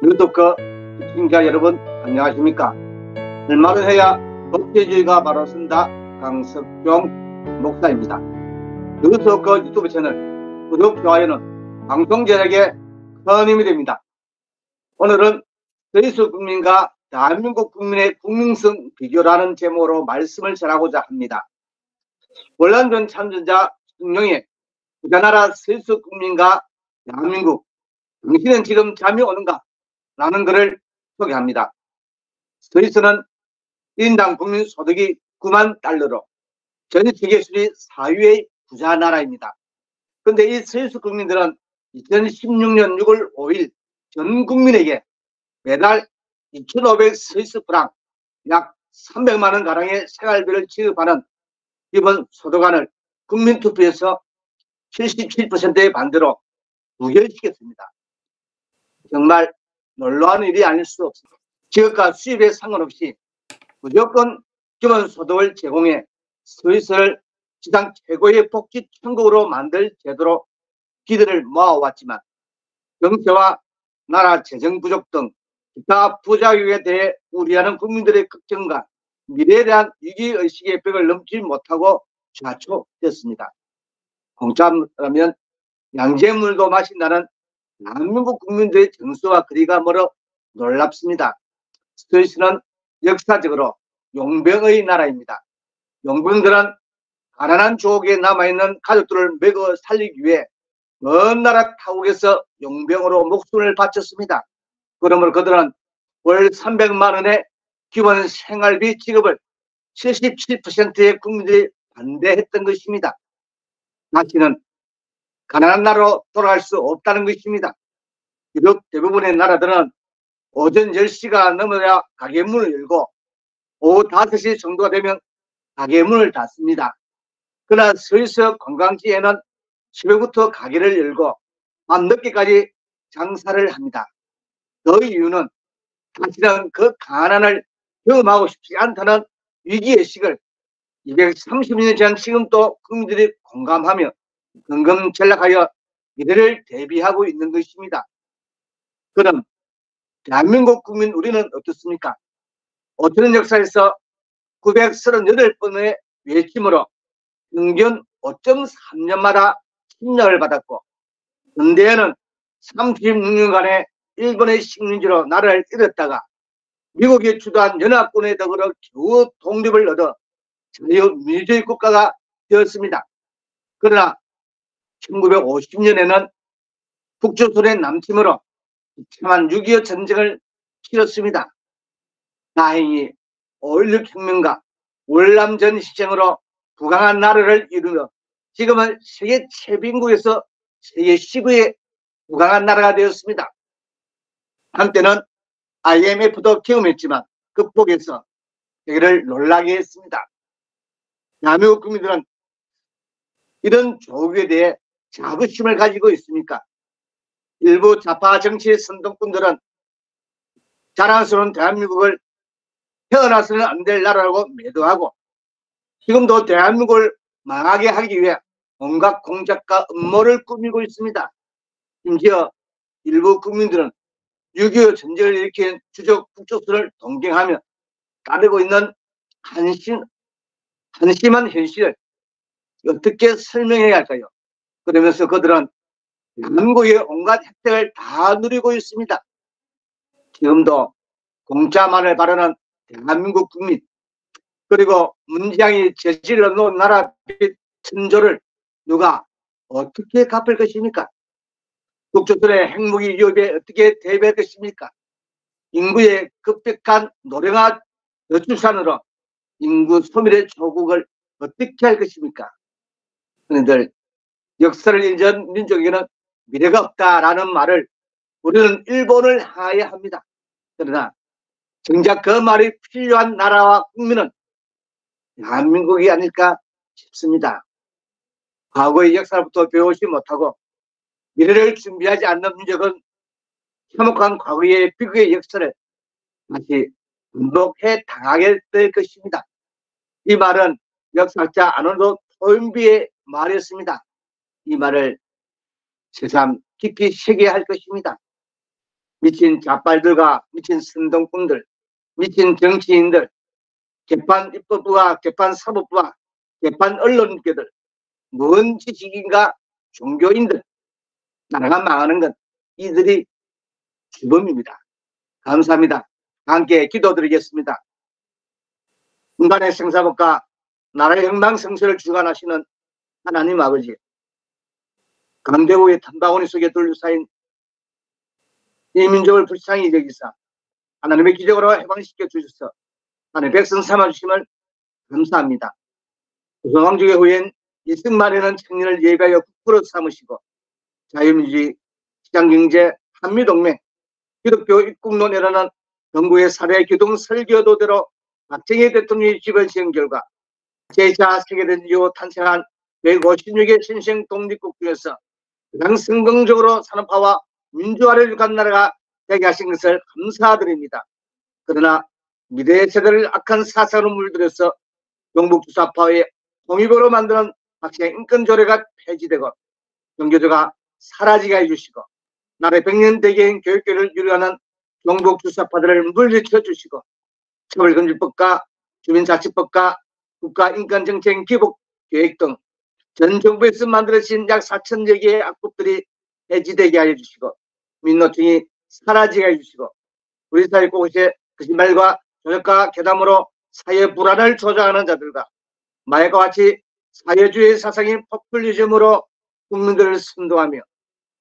유독 시청자 여러분 안녕하십니까? 얼마를 해야 법제주의가 바로 선다 강석종 목사입니다. 유독 유튜브 채널 구독, 좋아요는 방송 제작에 큰 힘이 됩니다. 오늘은 스위스 국민과 대한민국 국민의 국민성 비교라는 제목으로 말씀을 전하고자 합니다. 원란전 참전자 승용의 부자나라 스위스 국민과 대한민국, 당신은 지금 잠이 오는가? 라는 글을 소개합니다. 스위스는 1인당 국민 소득이 9만 달러로 전 세계 순위 4위의 부자 나라입니다. 그런데 이 스위스 국민들은 2016년 6월 5일 전 국민에게 매달 2,500 스위스 프랑, 약 300만 원 가량의 생활비를 지급하는 기본 소득안을 국민투표에서 77%의 반대로 부결시켰습니다. 정말 놀라운 일이 아닐 수 없습니다. 지역과 수입에 상관없이 무조건 기본소득을 제공해 스위스를 지상 최고의 복지 천국으로 만들 제도로 기대를 모아왔지만 경제와 나라 재정 부족 등 기타 부작용에 대해 우려하는 국민들의 걱정과 미래에 대한 위기의식의 벽을 넘지 못하고 좌초됐습니다. 공짜라면 양잿물도 마신다는 대한민국 국민들의 정서와 거리가 멀어 놀랍습니다. 스위스는 역사적으로 용병의 나라입니다. 용병들은 가난한 조국에 남아있는 가족들을 먹여 살리기 위해 먼 나라 타국에서 용병으로 목숨을 바쳤습니다. 그러므로 그들은 월 300만 원의 기본 생활비 지급을 77%의 국민들이 반대했던 것입니다. 다시는 가난한 나라로 돌아갈 수 없다는 것입니다. 유럽 대부분의 나라들은 오전 10시가 넘어야 가게 문을 열고 오후 5시 정도가 되면 가게 문을 닫습니다. 그러나 스위스 관광지에는 새벽부터 가게를 열고 밤 늦게까지 장사를 합니다. 그 이유는 다시는 그 가난을 경험하고 싶지 않다는 위기의식을 230년 전 지금도 국민들이 공감하며 근검전략하여 미래를 대비하고 있는 것입니다. 그럼 대한민국 국민 우리는 어떻습니까? 5천년 역사에서 938번의 외침으로 평균 5.3년마다 침략을 받았고 근대에는 36년간의 일본의 식민지로 나라를 잃었다가 미국이 주도한 연합군에 더불어 겨우 독립을 얻어 자유민주주의 국가가 되었습니다. 그러나 1950년에는 북조선의 남침으로 비참한 6.25 전쟁을 치렀습니다. 다행히 5.16 혁명과 월남전 희생으로 부강한 나라를 이루며 지금은 세계 최빈국에서 세계 10위의 부강한 나라가 되었습니다. 한때는 IMF도 경험했지만 극복해서 세계를 놀라게 했습니다. 대한민국 국민들은 이런 조국에 대해 자부심을 가지고 있습니까? 일부 좌파 정치 선동꾼들은 자랑스러운 대한민국을 태어나서는 안 될 나라라고 매도하고 지금도 대한민국을 망하게 하기 위해 온갖 공작과 음모를 꾸미고 있습니다. 심지어 일부 국민들은 6.25 전쟁을 일으킨 주적 북조선을 동경하며 따르고 있는 한심한 현실을 어떻게 설명해야 할까요? 그러면서 그들은 대한민국의 온갖 혜택을 다 누리고 있습니다. 지금도 공짜만을 바라는 대한민국 국민, 그리고 문재인이 제시를 놓은 나라빚 천조를 누가 어떻게 갚을 것입니까? 북조선의 핵무기 위협에 어떻게 대비할 것입니까? 인구의 급격한 노령화 저출산으로 인구 소멸의 조국을 어떻게 할 것입니까? 그런데 역사를 잊은 민족에게는 미래가 없다라는 말을 우리는 일본을 하야 합니다. 그러나 정작 그 말이 필요한 나라와 국민은 대한민국이 아닐까 싶습니다. 과거의 역사로부터 배우지 못하고 미래를 준비하지 않는 민족은 참혹한 과거의 비극의 역사를 다시 반복해 당하게 될 것입니다. 이 말은 역사학자 아놀드 토인비의 말이었습니다. 이 말을 새삼 깊이 새겨야 할 것입니다. 미친 자빨들과 미친 선동꾼들, 미친 정치인들, 개판 입법부와 개판 사법부와 개판 언론계들, 뭔 지식인가 종교인들, 나라가 망하는 건 이들이 주범입니다. 감사합니다. 함께 기도드리겠습니다. 인간의 생사법과 나라의 흥망성쇠를 주관하시는 하나님 아버지, 강대국의 탐바구니 속에 둘러싸인 이 민족을 불쌍히 여기사 하나님의 기적으로 해방시켜 주셔서 하나님의 백성 삼아주심을 감사합니다. 조선왕조의 후엔 이승만이라는 청년을 예비하여 국부로 삼으시고 자유민주주의, 시장경제, 한미동맹, 기독교 입국론이라는 정부의 사례 기동 설교도대로 박정희 대통령이 집어지은 결과 제2차 세계대전 이후 탄생한 156개 신생 독립국 중에서 가장 성공적으로 산업화와 민주화를 이룩한 나라가 되게 하신 것을 감사드립니다. 그러나 미래의 세대를 악한 사상으로 물들여서 종북주사파의 독립으로 만드는 박씨의 인권조례가 폐지되고 종교조가 사라지게 해주시고 나라의 백년대계인 교육계를 유리하는 종북주사파들을 물리쳐 주시고 처벌금지법과 주민자치법과 국가인권정책 기본계획 등 전 정부에서 만들어진 약 4,000여 개의 악법들이 폐지되게 하여 주시고 민노총이 사라지게 해주시고 우리 사회 곳곳에 거짓말과 조작과 괴담으로 사회 불안을 조장하는 자들과 마약과 같이 사회주의 사상인 포퓰리즘으로 국민들을 선동하며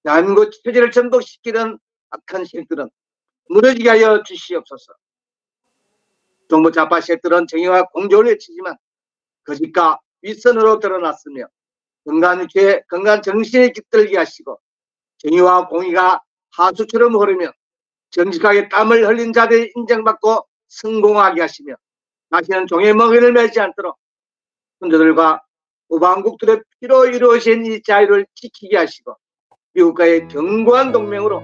대한민국 체제를 전복시키는 악한 세력들은 무너지게 하여 주시옵소서. 정부 좌파 세력들은 정의와 공정을 외치지만 거짓과 윗선으로 드러났으며 건강 정신에 깃들게 하시고 정의와 공의가 하수처럼 흐르며 정직하게 땀을 흘린 자들이 인정받고 성공하게 하시며 다시는 종의 멍에를 매지 않도록 선조들과 우방국들의 피로 이루어진 이 자유를 지키게 하시고 미국과의 견고한 동맹으로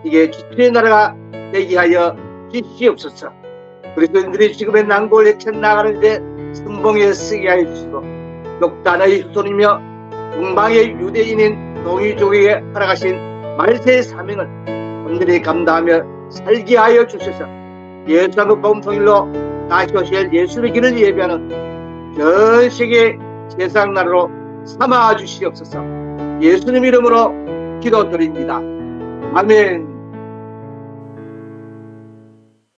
세계 지도의 나라가 되게 하여 주시옵소서. 그리스도인들이 지금의 난국을 헤쳐나가는 데 선봉에 쓰게 하여 주시고 욕단의 후손이며 동방의 유대인인 동이족에게 허락하신 말세의 사명을 온전히 감당하며 살게 하여 주셔서 예수의 복음 통일로 다시 오실 예수의 길을 예비하는 전 세계 세상 나라로 삼아 주시옵소서. 예수님 이름으로 기도드립니다. 아멘.